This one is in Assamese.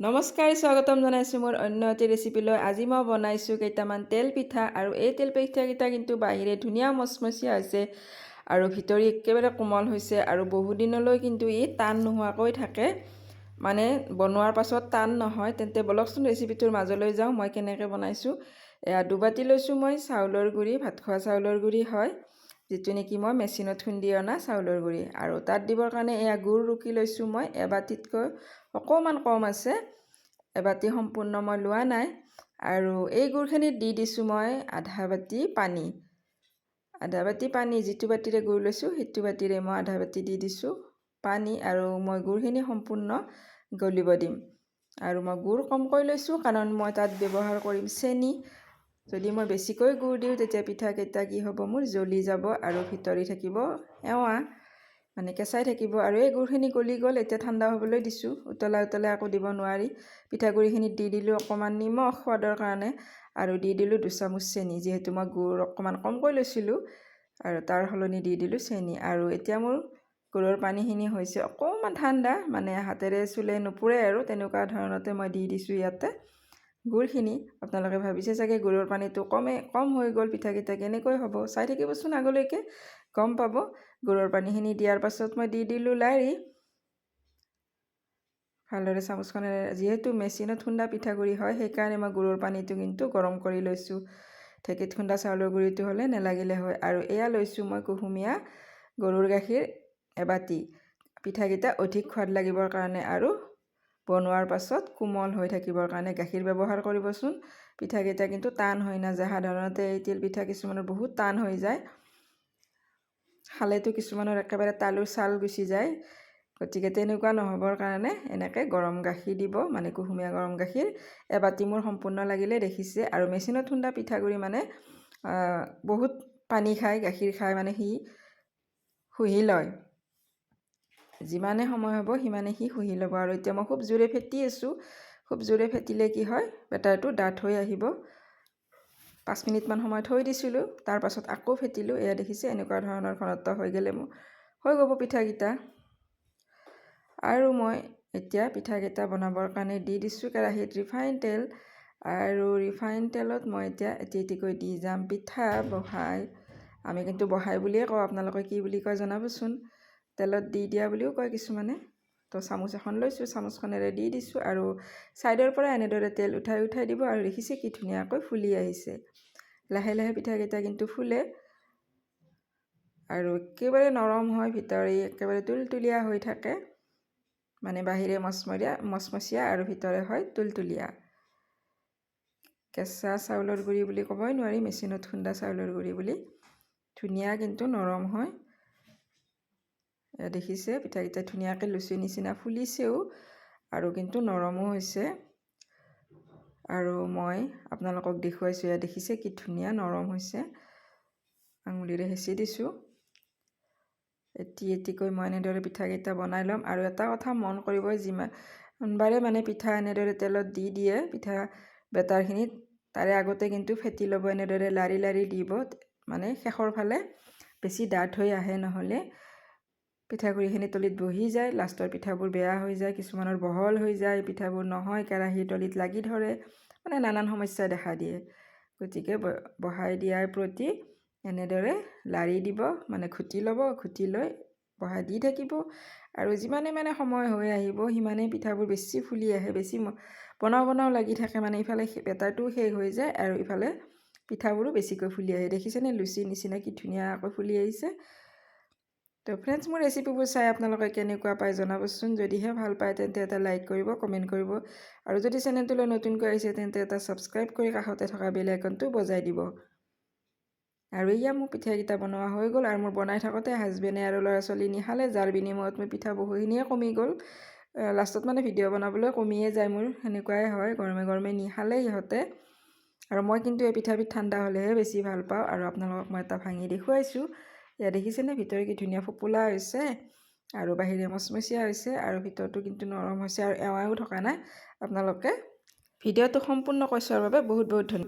নমস্কাৰ, স্বাগতম জনাইছোঁ মোৰ অন্য এটি ৰেচিপিলৈ। আজি মই বনাইছোঁ কেইটামান তেল পিঠা আৰু এই তেল পিঠাকেইটা কিন্তু বাহিৰে ধুনীয়া মচমচীয়া হৈছে আৰু ভিতৰি একেবাৰে কোমল হৈছে আৰু বহুদিনলৈ কিন্তু ই টান নোহোৱাকৈ থাকে, মানে বনোৱাৰ পাছত টান নহয়। তেন্তে বলকচোন ৰেচিপিটোৰ মাজলৈ যাওঁ, মই কেনেকৈ বনাইছোঁ। এয়া 2 বাটি লৈছোঁ মই চাউলৰ গুড়ি, ভাত খোৱা চাউলৰ গুড়ি হয়, যিটো নেকি মই মেচিনত খুন্দি অনা চাউলৰ গুড়ি। আৰু তাত দিবৰ কাৰণে এয়া গুড় ৰুকি লৈছোঁ মই, এবাটিতকৈ অকণমান কম আছে, এবাটি সম্পূৰ্ণ মই লোৱা নাই। আৰু এই গুড়খিনিত দি দিছোঁ মই আধা বাটি পানী। আধা বাটি পানী, যিটো বাটিৰে গুড় লৈছোঁ সেইটো বাটিৰে মই আধা বাটি দি দিছোঁ পানী। আৰু মই গুড়খিনি সম্পূৰ্ণ গলিব দিম। আৰু মই গুড় কমকৈ লৈছোঁ কাৰণ মই তাত ব্যৱহাৰ কৰিম চেনি। যদি মই বেছিকৈ গুড় দিওঁ তেতিয়া পিঠাকেইটা কি হ'ব, মোৰ জ্বলি যাব আৰু ভিতৰি থাকিব এৱা, মানে কেঁচাই থাকিব। আৰু এই গুড়খিনি গলি গ'ল, এতিয়া ঠাণ্ডা হ'বলৈ দিছোঁ। উতলাই উতলাই আকৌ দিব নোৱাৰি। পিঠাগুড়িখিনিত দি দিলোঁ অকণমান নিমখ সোৱাদৰ কাৰণে আৰু দি দিলোঁ 2 চামুচ চেনি, যিহেতু মই গুড় অকণমান কমকৈ লৈছিলোঁ আৰু তাৰ সলনি দি দিলোঁ চেনি। আৰু এতিয়া মোৰ গুড়ৰ পানীখিনি হৈছে অকণমান ঠাণ্ডা, মানে হাতেৰে চুলে নুপুৰে আৰু তেনেকুৱা ধৰণতে মই দি দিছোঁ ইয়াতে গুড়খিনি। আপোনালোকে ভাবিছে চাগে গুড়ৰ পানীটো কম হৈ গ'ল, পিঠাকেইটা কেনেকৈ হ'ব। চাই থাকিবচোন আগলৈকে, গম পাব। গুড়ৰ পানীখিনি দিয়াৰ পাছত মই দি দিলোঁ লাৰি। ভালদৰে চামুচখনেৰে, যিহেতু মেচিনত খুন্দা পিঠাগুড়ি হয় সেইকাৰণে মই গুড়ৰ পানীটো কিন্তু গৰম কৰি লৈছোঁ। ঢেঁকীত খুন্দা চাউলৰ গুড়িটো হ'লে নেলাগিলে হয়। আৰু এয়া লৈছোঁ মই কুহুমীয়া গৰুৰ গাখীৰ এবাটি, পিঠাকেইটা অধিক সোৱাদ লাগিবৰ কাৰণে আৰু বনোৱাৰ পাছত কোমল হৈ থাকিবৰ কাৰণে গাখীৰ ব্যৱহাৰ কৰিবচোন। পিঠাকেইটা কিন্তু টান হৈ নাযায়। সাধাৰণতে এই তিল পিঠা কিছুমানৰ বহুত টান হৈ যায়, খালেতো কিছুমানৰ একেবাৰে তালুৰ ছাল গুচি যায়। গতিকে তেনেকুৱা নহ'বৰ কাৰণে এনেকৈ গৰম গাখীৰ দিব, মানে কুহুমীয়া গৰম গাখীৰ এবাটি মোৰ সম্পূৰ্ণ লাগিলে, দেখিছে। আৰু মেচিনত খুন্দা পিঠাগুড়ি মানে বহুত পানী খায়, গাখীৰ খায়, মানে সি শুহি লয়। যিমানে সময় হ'ব সিমানে সি শুহি ল'ব। আৰু এতিয়া মই খুব জোৰে ফেটি আছোঁ। খুব জোৰে ফেটিলে কি হয়, বেটাৰটো ডাঠ হৈ আহিব। 5 মিনিটমান সময় থৈ দিছিলোঁ, তাৰ পাছত আকৌ ফেটিলোঁ। এয়া দেখিছে, এনেকুৱা ধৰণৰ ঘনত্ব হৈ গ'লে মোৰ হৈ যাব পিঠাকেইটা। আৰু মই এতিয়া পিঠাকেইটা বনাবৰ কাৰণে দি দিছোঁ কেৰাহীত ৰিফাইন তেল। আৰু ৰিফাইন তেলত মই এতিয়া এটি এটিকৈ দি যাম পিঠা বহাই। আমি কিন্তু বহাই বুলিয়ে কওঁ, আপোনালোকে কি বুলি কয় জনাবচোন। তেলত দি দিয়া বুলিও কয় কিছুমানে। তো চামুচ এখন লৈছোঁ, চামুচখনেৰে দি দিছোঁ আৰু ছাইডৰ পৰা এনেদৰে তেল উঠাই উঠাই দিব। আৰু দেখিছে কি ধুনীয়াকৈ ফুলি আহিছে। লাহে লাহে পিঠাকেইটা কিন্তু ফুলে আৰু একেবাৰে নৰম হয়, ভিতৰি একেবাৰে তুলতুলীয়া হৈ থাকে, মানে বাহিৰে মচমচীয়া আৰু ভিতৰে হয় তুলতুলীয়া। কেঁচা চাউলৰ গুড়ি বুলি ক'বই নোৱাৰি, মেচিনত খুন্দা চাউলৰ গুড়ি বুলি। ধুনীয়া কিন্তু নৰম হয়। দেখিছে পিঠাকেইটা ধুনীয়াকৈ লুচি নিচিনা ফুলিছেও আৰু কিন্তু নৰমো হৈছে। আৰু মই আপোনালোকক দেখুৱাইছোঁ, এয়া দেখিছে কি ধুনীয়া নৰম হৈছে। আঙুলিৰে হেঁচি দিছোঁ। এটি এটিকৈ মই এনেদৰে পিঠাকেইটা বনাই ল'ম। আৰু এটা কথা মন কৰিব, যিমানবাৰে মানে পিঠা এনেদৰে তেলত দি দিয়ে পিঠা বেটাৰখিনিত, তাৰে আগতে কিন্তু ফেটি ল'ব, এনেদৰে লাৰি লাৰি দিব, মানে শেষৰ ফালে বেছি ডাঠ হৈ আহে, নহ'লে পিঠাগুড়িখিনি তলিত বহি যায়, লাষ্টৰ পিঠাবোৰ বেয়া হৈ যায়, কিছুমানৰ বহল হৈ যায়, পিঠাবোৰ নহয়, কেৰাহীৰ তলিত লাগি ধৰে, মানে নানান সমস্যা দেখা দিয়ে। গতিকে বহাই দিয়াৰ প্ৰতি এনেদৰে লাৰি দিব, মানে ঘুটি ল'ব, ঘুটি লৈ বহাই দি থাকিব। আৰু যিমানে মানে সময় হৈ আহিব সিমানেই পিঠাবোৰ বেছি ফুলি আহে, বেছি বনাও লাগি থাকে, মানে ইফালে বেটাৰটোও শেষ হৈ যায় আৰু ইফালে পিঠাবোৰো বেছিকৈ ফুলি আহে। দেখিছেনে লুচি নিচিনা কি ধুনীয়াকৈ ফুলি আহিছে। তো ফ্ৰেণ্ডছ, মোৰ ৰেচিপিবোৰ চাই আপোনালোকে কেনেকুৱা পায় জনাবচোন। যদিহে ভাল পায় তেন্তে এটা লাইক কৰিব, কমেণ্ট কৰিব। আৰু যদি চেনেলটোলৈ নতুনকৈ আহিছে তেন্তে এটা ছাবস্ক্ৰাইব কৰি কাষতে থকা বেল আইকনটো বজাই দিব। আৰু এয়া মোৰ পিঠাকেইটা বনোৱা হৈ গ'ল। আৰু মোৰ বনাই থাকোঁতে হাজবেণ্ডে আৰু ল'ৰা ছোৱালী নিশালে, যাৰ বিনিময়ত মোৰ পিঠা বহুখিনিয়ে কমি গ'ল। লাষ্টত মানে ভিডিঅ' বনাবলৈ কমিয়ে যায় মোৰ, সেনেকুৱাই হয়, গৰমে গৰমে নিশালে ইহঁতে। আৰু মই কিন্তু এই পিঠাবিধ ঠাণ্ডা হ'লেহে বেছি ভাল পাওঁ। আৰু আপোনালোকক মই এটা ভাঙি দেখুৱাইছোঁ। এয়া দেখিছেনে ভিতৰে কি ধুনীয়া ফোপোলা হৈছে আৰু বাহিৰে মচমচীয়া হৈছে আৰু ভিতৰটো কিন্তু নৰম হৈছে আৰু এৱাও থকা নাই। আপোনালোকে ভিডিঅ'টো সম্পূৰ্ণকৈ চোৱাৰ বাবে বহুত বহুত ধন্যবাদ।